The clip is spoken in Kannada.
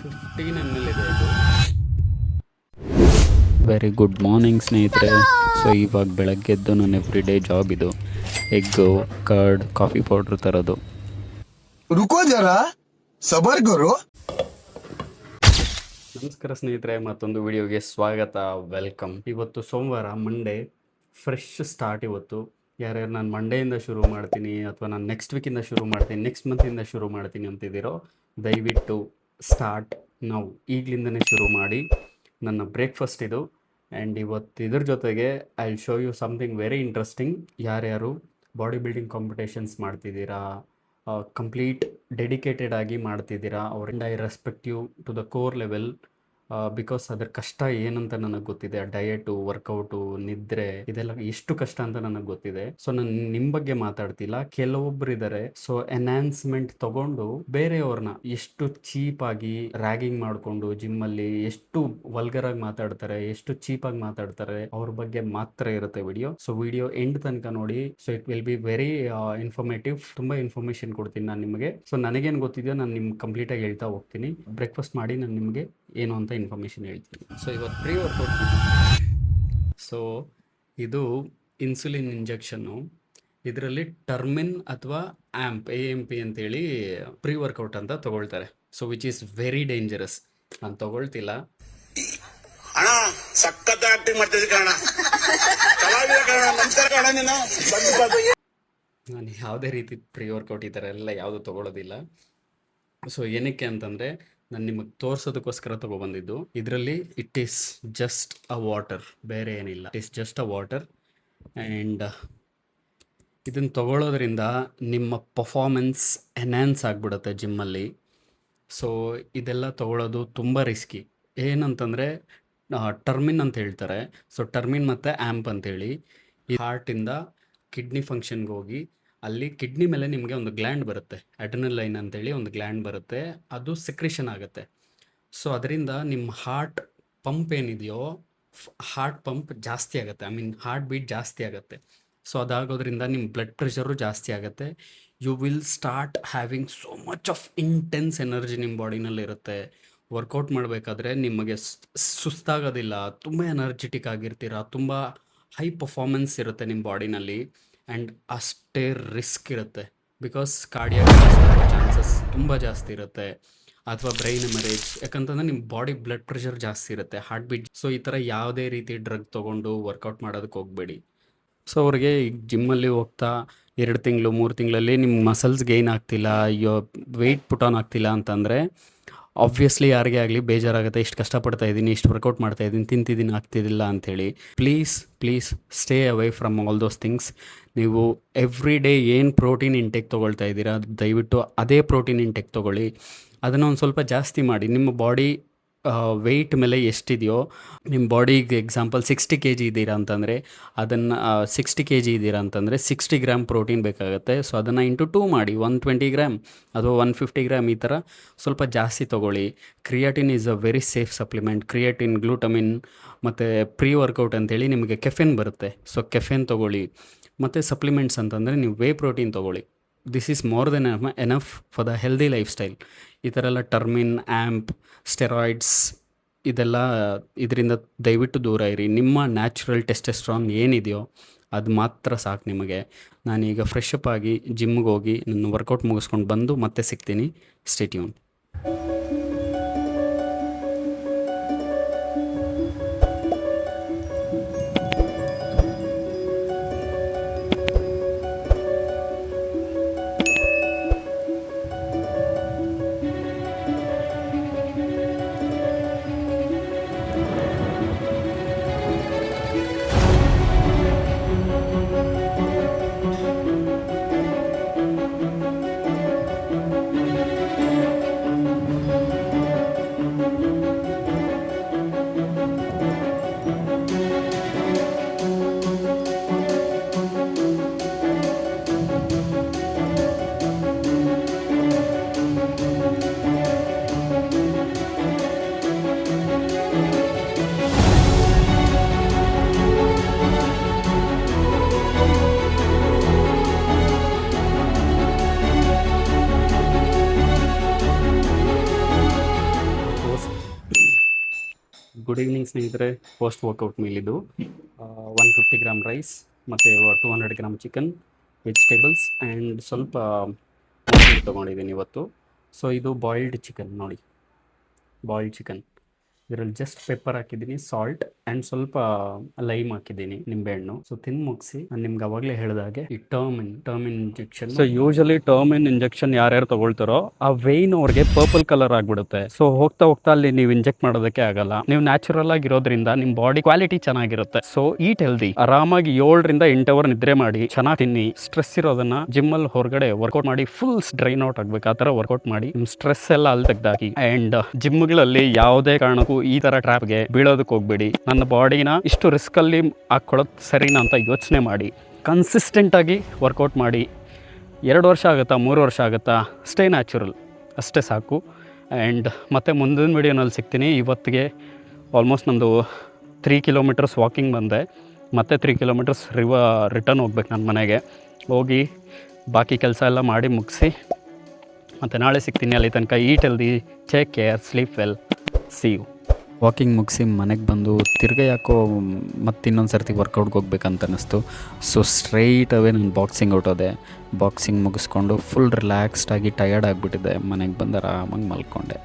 15 ml ಇದೆ ಇದು. ವೆರಿ ಗುಡ್ ಮಾರ್ನಿಂಗ್ ಸ್ನೇಹಿತರೆ. ಸೊ ಇವಾಗ ಬೆಳಗ್ಗೆದ್ದು ನನ್ನ ಎವ್ರಿ ಡೇ ಜಾಬ್ ಇದು. ಎಗ್ಗು, ಕರ್ಡ್, ಕಾಫಿ ಪೌಡ್ರ್ ತರೋದು. रुको जरा सबर करो. ನಮಸ್ಕಾರ ಸ್ನೇಹಿತರೆ, ಮತ್ತೊಂದು ವಿಡಿಯೋಗೆ ಸ್ವಾಗತ, ವೆಲ್ಕಮ್. ಇವತ್ತು ಸೋಮವಾರ, ಮಂಡೇ, ಫ್ರೆಶ್ ಸ್ಟಾರ್ಟ್. ಇವತ್ತು ಯಾರ್ಯಾರು ನಾನು ಮಂಡೆಯಿಂದ ಶುರು ಮಾಡ್ತೀನಿ ಅಥವಾ ನಾನು ನೆಕ್ಸ್ಟ್ ವೀಕಿಂದ ಶುರು ಮಾಡ್ತೀನಿ, ನೆಕ್ಸ್ಟ್ ಮಂತಿಂದ ಶುರು ಮಾಡ್ತೀನಿ ಅಂತಿದ್ದೀರೋ, ದಯವಿಟ್ಟು ಸ್ಟಾರ್ಟ್ ನಾವು ಈಗಲಿಂದನೇ ಶುರು ಮಾಡಿ. ನನ್ನ ಬ್ರೇಕ್ಫಾಸ್ಟ್ ಇದು. ಆ್ಯಂಡ್ ಇವತ್ತು ಇದ್ರ ಜೊತೆಗೆ I will show you something very interesting. ಯಾರ್ಯಾರು ಬಾಡಿ ಬಿಲ್ಡಿಂಗ್ ಕಾಂಪಿಟೇಷನ್ಸ್ ಮಾಡ್ತಿದ್ದೀರಾ, ಕಂಪ್ಲೀಟ್ ಡೆಡಿಕೇಟೆಡ್ ಆಗಿ ಮಾಡ್ತಿದ್ದೀರಾ, ಅವ್ರಿಂದ I respect you to the core level. Because ಅದ್ರ ಕಷ್ಟ ಏನಂತ ನನಗೆ ಗೊತ್ತಿದೆ. ಡಯಟು, ವರ್ಕೌಟು, ನಿದ್ರೆ, ಇದೆಲ್ಲ ಎಷ್ಟು ಕಷ್ಟ ಅಂತ ನನಗೆ ಗೊತ್ತಿದೆ. ಸೊ ನಾನು ನಿಮ್ಮ ಬಗ್ಗೆ ಮಾತಾಡ್ತಿಲ್ಲ. ಕೆಲವೊಬ್ರು ಇದ್ದಾರೆ, ಸೊ ಎನ್ಹಾನ್ಸ್ಮೆಂಟ್ ತಗೊಂಡು ಬೇರೆಯವ್ರನ್ನ ಎಷ್ಟು ಚೀಪಾಗಿ ರ್ಯಾಗಿಂಗ್ ಮಾಡಿಕೊಂಡು ಜಿಮ್ಮಲ್ಲಿ ಎಷ್ಟು ವಲ್ಗರ್ ಆಗಿ ಮಾತಾಡ್ತಾರೆ, ಎಷ್ಟು ಚೀಪಾಗಿ ಮಾತಾಡ್ತಾರೆ, ಅವ್ರ ಬಗ್ಗೆ ಮಾತ್ರ ಇರುತ್ತೆ ವಿಡಿಯೋ. ಸೊ ವಿಡಿಯೋ ಎಂಡ್ ತನಕ ನೋಡಿ. So it will be very informative. ತುಂಬ ಇನ್ಫಾರ್ಮೇಷನ್ ಕೊಡ್ತೀನಿ ನಾನು ನಿಮಗೆ. ಸೊ ನನಗೇನು ಗೊತ್ತಿದೆಯೋ ನಾನು ನಿಮ್ಗೆ ಕಂಪ್ಲೀಟಾಗಿ ಹೇಳ್ತಾ ಹೋಗ್ತೀನಿ. ಬ್ರೇಕ್ಫಾಸ್ಟ್ ಮಾಡಿ ನಾನು ನಿಮಗೆ ಏನು ಅಂತ ಇನ್ಫಾರ್ಮೇಷನ್ ಹೇಳ್ತೀನಿ. ಸೊ ಇವತ್ತು ಪ್ರೀ ವರ್ಕೌಟ್. ಸೊ ಇದು ಇನ್ಸುಲಿನ್ ಇಂಜೆಕ್ಷನ್ನು. ಇದರಲ್ಲಿ ಟರ್ಮಿನ್ ಅಥವಾ AMP ಅಂತೇಳಿ ಪ್ರೀ ವರ್ಕೌಟ್ ಅಂತ ತಗೊಳ್ತಾರೆ. So which is very dangerous. ನಾನು ತಗೊಳ್ತಿಲ್ಲ. ಅಣ್ಣ ಸಖತ್ ಆಕ್ಟಿಂಗ್ ಮಾಡ್ತಿದ್ದೆ ಕಣ, ಕಲಾವಿದ ಕಣ, ನಮಸ್ಕಾರ ಕಣ. ನೀನು ನಾನು ಯಾವುದೇ ರೀತಿ ಪ್ರೀ ವರ್ಕೌಟ್ ಈ ಥರ ಎಲ್ಲ ಯಾವುದು ತೊಗೊಳೋದಿಲ್ಲ. ಸೊ ಏನಕ್ಕೆ ಅಂತಂದರೆ ನಾನು ನಿಮಗೆ ತೋರಿಸೋದಕ್ಕೋಸ್ಕರ ತೊಗೊಬಂದಿದ್ದು. ಇದರಲ್ಲಿ it is just a water, ಬೇರೆ ಏನಿಲ್ಲ. It is just a water. And ಇದನ್ನು ತಗೊಳ್ಳೋದ್ರಿಂದ ನಿಮ್ಮ ಪರ್ಫಾರ್ಮೆನ್ಸ್ ಎನ್ಹ್ಯಾನ್ಸ್ ಆಗಿಬಿಡುತ್ತೆ ಜಿಮ್ಮಲ್ಲಿ. ಸೊ ಇದೆಲ್ಲ ತಗೊಳ್ಳೋದು ತುಂಬ ರಿಸ್ಕಿ. ಏನಂತಂದರೆ ಟರ್ಮಿನ್ ಅಂತ ಹೇಳ್ತಾರೆ. ಸೊ ಟರ್ಮಿನ್ ಮತ್ತು AMP ಅಂತೇಳಿ ಈ ಹಾರ್ಟಿಂದ ಕಿಡ್ನಿ ಫಂಕ್ಷನ್ಗೆ ಹೋಗಿ ಅಲ್ಲಿ ಕಿಡ್ನಿ ಮೇಲೆ ನಿಮಗೆ ಒಂದು ಗ್ಲ್ಯಾಂಡ್ ಬರುತ್ತೆ, ಅಡ್ರಿನಲೈನ್ ಅಂತೇಳಿ ಒಂದು ಗ್ಲ್ಯಾಂಡ್ ಬರುತ್ತೆ. ಅದು ಸೆಕ್ರೇಷನ್ ಆಗುತ್ತೆ. ಸೊ ಅದರಿಂದ ನಿಮ್ಮ ಹಾರ್ಟ್ ಪಂಪ್ ಏನಿದೆಯೋ, ಹಾರ್ಟ್ ಪಂಪ್ ಜಾಸ್ತಿ ಆಗುತ್ತೆ. ಐ ಮೀನ್ ಹಾರ್ಟ್ ಬೀಟ್ ಜಾಸ್ತಿ ಆಗುತ್ತೆ. ಸೊ ಅದಾಗೋದ್ರಿಂದ ನಿಮ್ಮ ಬ್ಲಡ್ ಪ್ರೆಷರು ಜಾಸ್ತಿ ಆಗುತ್ತೆ. You will start having so much of intense energy ನಿಮ್ಮ ಬಾಡಿನಲ್ಲಿ ಇರುತ್ತೆ. ವರ್ಕೌಟ್ ಮಾಡಬೇಕಾದ್ರೆ ನಿಮಗೆ ಸುಸ್ತಾಗೋದಿಲ್ಲ, ತುಂಬ ಎನರ್ಜೆಟಿಕ್ ಆಗಿರ್ತೀರ, ತುಂಬ ಹೈ ಪರ್ಫಾರ್ಮೆನ್ಸ್ ಇರುತ್ತೆ ನಿಮ್ಮ ಬಾಡಿನಲ್ಲಿ. ಆ್ಯಂಡ್ ಅಷ್ಟೇ ರಿಸ್ಕ್ ಇರುತ್ತೆ. ಬಿಕಾಸ್ ಕಾರ್ಡಿಯಾಕ್ ಚಾನ್ಸಸ್ ತುಂಬ ಜಾಸ್ತಿ ಇರುತ್ತೆ, ಅಥವಾ ಬ್ರೈನ್ ಹೆಮರೇಜ್. ಯಾಕಂತಂದರೆ ನಿಮ್ಮ ಬಾಡಿ ಬ್ಲಡ್ ಪ್ರೆಷರ್ ಜಾಸ್ತಿ ಇರುತ್ತೆ, ಹಾರ್ಟ್ ಬೀಟ್. ಸೊ ಈ ಥರ ಯಾವುದೇ ರೀತಿ ಡ್ರಗ್ ತೊಗೊಂಡು ವರ್ಕೌಟ್ ಮಾಡೋದಕ್ಕೆ ಹೋಗಬೇಡಿ. ಸೊ ಅವ್ರಿಗೆ ಈಗ ಜಿಮ್ಮಲ್ಲಿ ಹೋಗ್ತಾ 2 ತಿಂಗಳು 3 ತಿಂಗಳಲ್ಲಿ ನಿಮ್ಮ ಮಸಲ್ಸ್ ಗೈನ್ ಆಗ್ತಿಲ್ಲ, ವೆಯ್ಟ್ ಪುಟ್ ಆನ್ ಆಗ್ತಿಲ್ಲ ಅಂತಂದರೆ ಆಬ್ವಿಯಸ್ಲಿ ಯಾರಿಗೇ ಆಗಲಿ ಬೇಜಾರಾಗುತ್ತೆ. ಇಷ್ಟು ಕಷ್ಟಪಡ್ತಾ ಇದ್ದೀನಿ, ಇಷ್ಟು ವರ್ಕೌಟ್ ಮಾಡ್ತಾ ಇದ್ದೀನಿ, ತಿಂತಿದ್ದೀನಿ, ಆಗ್ತಿದ್ದಿಲ್ಲ ಅಂಥೇಳಿ. Please stay away from all those things. ನೀವು ಎವ್ರಿ ಡೇ ಏನು ಪ್ರೋಟೀನ್ ಇಂಟೇಕ್ ತೊಗೊಳ್ತಾ ಇದ್ದೀರಾ, ದಯವಿಟ್ಟು ಅದೇ ಪ್ರೋಟೀನ್ ಇಂಟೇಕ್ ತೊಗೊಳ್ಳಿ. ಅದನ್ನು ಒಂದು ಸ್ವಲ್ಪ ಜಾಸ್ತಿ ಮಾಡಿ. ನಿಮ್ಮ ಬಾಡಿ ವೆಯ್ಟ್ ಮೇಲೆ ಎಷ್ಟಿದೆಯೋ, ನಿಮ್ಮ ಬಾಡಿಗೆ ಎಕ್ಸಾಂಪಲ್ 60 kg ಇದ್ದೀರಾ ಅಂತಂದರೆ ಅದನ್ನು 60 kg ಇದ್ದೀರಾ ಅಂತಂದರೆ 60 ಗ್ರಾಮ್ ಪ್ರೋಟೀನ್ ಬೇಕಾಗುತ್ತೆ. ಸೊ ಅದನ್ನು ಇಂಟು 2 ಮಾಡಿ, 120 ಗ್ರಾಮ್ ಅಥವಾ 150 ಗ್ರಾಮ್ ಈ ಥರ ಸ್ವಲ್ಪ ಜಾಸ್ತಿ ತೊಗೊಳ್ಳಿ. Creatine is a very safe supplement. Creatine, glutamine ಮತ್ತು ಪ್ರೀ ವರ್ಕೌಟ್ ಅಂತೇಳಿ ನಿಮಗೆ ಕೆಫೆನ್ ಬರುತ್ತೆ. ಸೊ ಕೆಫೆನ್ ತೊಗೊಳ್ಳಿ. ಮತ್ತು ಸಪ್ಲಿಮೆಂಟ್ಸ್ ಅಂತಂದರೆ ನೀವು ವೇ ಪ್ರೋಟೀನ್ ತೊಗೊಳ್ಳಿ. This is more than enough for the healthy life style. ಈ ಥರ ಎಲ್ಲ ಟರ್ಮಿನ್, AMP, ಸ್ಟೆರಾಯ್ಡ್ಸ್ ಇದೆಲ್ಲ ಇದರಿಂದ ದಯವಿಟ್ಟು ದೂರ ಇರಿ. ನಿಮ್ಮ ನ್ಯಾಚುರಲ್ ಟೆಸ್ಟೆಸ್ಟ್ರಾನ್ ಏನಿದೆಯೋ ಅದು ಮಾತ್ರ ಸಾಕು ನಿಮಗೆ. ನಾನೀಗ ಫ್ರೆಶ್ ಅಪ್ ಆಗಿ ಜಿಮ್ಗೆ ಹೋಗಿ ನನ್ನ ವರ್ಕೌಟ್ ಮುಗಿಸ್ಕೊಂಡು ಬಂದು ಮತ್ತೆ ಸಿಗ್ತೀನಿ. Stay tune. ಗುಡ್ ಈವ್ನಿಂಗ್ ಸ್ನೇಹಿತರೆ. ಪೋಸ್ಟ್ ವರ್ಕೌಟ್ ಮೀಲ್ ಇದು. 150 ಗ್ರಾಮ್ ರೈಸ್ ಮತ್ತು 200 ಗ್ರಾಮ್ ಚಿಕನ್, ವೆಜಿಟೇಬಲ್ಸ್ ಆ್ಯಂಡ್ ಸ್ವಲ್ಪ ಮೊಸರು ತೊಗೊಂಡಿದ್ದೀನಿ ಇವತ್ತು. ಸೊ ಇದು ಬಾಯ್ಲ್ಡ್ ಚಿಕನ್ ನೋಡಿ, ಬಾಯ್ಲ್ಡ್ ಚಿಕನ್. ಇದರಲ್ಲಿ ಜಸ್ಟ್ ಪೆಪ್ಪರ್ ಹಾಕಿದ್ದೀನಿ, ಸಾಲ್ಟ್ ಆ್ಯಂಡ್ ಸ್ವಲ್ಪ ಲೈಮ್ ಹಾಕಿದ್ದೀನಿ, ನಿಂಬೆಹಣ್ಣು. ಸೊ ತಿಂದು ಮುಗಿಸಿ ನಾನು ನಿಮ್ಗೆ ಅವಾಗಲೇ ಹೇಳಿದಾಗೆ ಈ ಟರ್ಮಿನ್ ಇಂಜೆಕ್ಷನ್. ಸೊ ಯೂಶಲಿ ಟರ್ಮಿನ್ ಇಂಜೆಕ್ಷನ್ ಯಾರ್ಯಾರು ತಗೊಳ್ತಾರೋ ಆ ವೇಯ್ನ್ ಅವ್ರಿಗೆ ಪರ್ಪಲ್ ಕಲರ್ ಆಗಿಬಿಡುತ್ತೆ. ಸೊ ಹೋಗ್ತಾ ಹೋಗ್ತಾ ಅಲ್ಲಿ ನೀವು ಇಂಜೆಕ್ಟ್ ಮಾಡೋದಕ್ಕೆ ಆಗಲ್ಲ. ನೀವು ನ್ಯಾಚುರಲ್ ಆಗಿರೋದ್ರಿಂದ ನಿಮ್ಮ ಬಾಡಿ ಕ್ವಾಲಿಟಿ ಚೆನ್ನಾಗಿರುತ್ತೆ. ಸೊ ಈಟ್ ಹೆಲ್ದಿ, ಆರಾಮಾಗಿ 7 ರಿಂದ 8 ಅವರ್ ನಿದ್ರೆ ಮಾಡಿ, ಚೆನ್ನಾಗಿ ತಿನ್ನಿ. ಸ್ಟ್ರೆಸ್ ಇರೋದನ್ನ ಜಿಮ್ಮಲ್ಲಿ ಹೊರಗಡೆ ವರ್ಕೌಟ್ ಮಾಡಿ ಫುಲ್ ಡ್ರೈನ್ ಔಟ್ ಆಗ್ಬೇಕು, ಆ ಥರ ವರ್ಕೌಟ್ ಮಾಡಿ ನಿಮ್ಮ ಸ್ಟ್ರೆಸ್ ಎಲ್ಲ ಅಲ್ಲಿ ತೆಗ್ದಾಕಿ. ಆ್ಯಂಡ್ ಜಿಮ್ಗಳಲ್ಲಿ ಯಾವುದೇ ಕಾರಣಕ್ಕೂ ಈ ತರ ಟ್ರ್ಯಾಪ್ಗೆ ಬೀಳೋದಕ್ಕೆ ಹೋಗ್ಬೇಡಿ. ನನ್ನ ಬಾಡಿನ ಇಷ್ಟು ರಿಸ್ಕಲ್ಲಿ ಹಾಕ್ಕೊಳ್ಳೋದು ಸರಿನಾ ಅಂತ ಯೋಚನೆ ಮಾಡಿ ಕನ್ಸಿಸ್ಟೆಂಟ್ ಆಗಿ ವರ್ಕೌಟ್ ಮಾಡಿ. 2 ವರ್ಷ ಆಗುತ್ತಾ 3 ವರ್ಷ ಆಗುತ್ತಾ, ಸ್ಟೇ ನ್ಯಾಚುರಲ್ ಅಷ್ಟೇ ಸಾಕು. ಆ್ಯಂಡ್ ಮತ್ತೆ ಮುಂದಿನ ವಿಡಿಯೋನಲ್ಲಿ ಸಿಗ್ತೀನಿ. ಇವತ್ತಿಗೆ ಆಲ್ಮೋಸ್ಟ್ ನಮ್ಮದು 3 ಕಿಲೋಮೀಟರ್ಸ್ ವಾಕಿಂಗ್ ಬಂದೆ, ಮತ್ತೆ 3 ಕಿಲೋಮೀಟರ್ಸ್ ರಿಟರ್ನ್ ಹೋಗ್ಬೇಕು ನನ್ನ ಮನೆಗೆ. ಹೋಗಿ ಬಾಕಿ ಕೆಲಸ ಎಲ್ಲ ಮಾಡಿ ಮುಗಿಸಿ ಮತ್ತು ನಾಳೆ ಸಿಗ್ತೀನಿ. ಅಲ್ಲಿ ತನಕ eat healthy, take care, sleep well, see you. Walking ಮುಗಿಸಿ ಮನೆಗೆ ಬಂದು ತಿರ್ಗ ಯಾಕೋ ಮತ್ತೆ ಇನ್ನೊಂದು ಸರ್ತಿ ವರ್ಕೌಟ್ಗೆ ಹೋಗ್ಬೇಕಂತ ಅನ್ನಿಸ್ತು. ಸೊ ಸ್ಟ್ರೈಟ್ ಅವೇ ನಾನು ಬಾಕ್ಸಿಂಗ್ ಹೊರಟೋದೆ. ಬಾಕ್ಸಿಂಗ್ ಮುಗಿಸ್ಕೊಂಡು ಫುಲ್ ರಿಲ್ಯಾಕ್ಸ್ಡ್ ಆಗಿ ಟಯರ್ಡ್ ಆಗಿಬಿಟ್ಟಿದ್ದೆ. ಮನೆಗೆ ಬಂದು ಆರಾಮಾಗಿ ಮಲ್ಕೊಂಡೆ.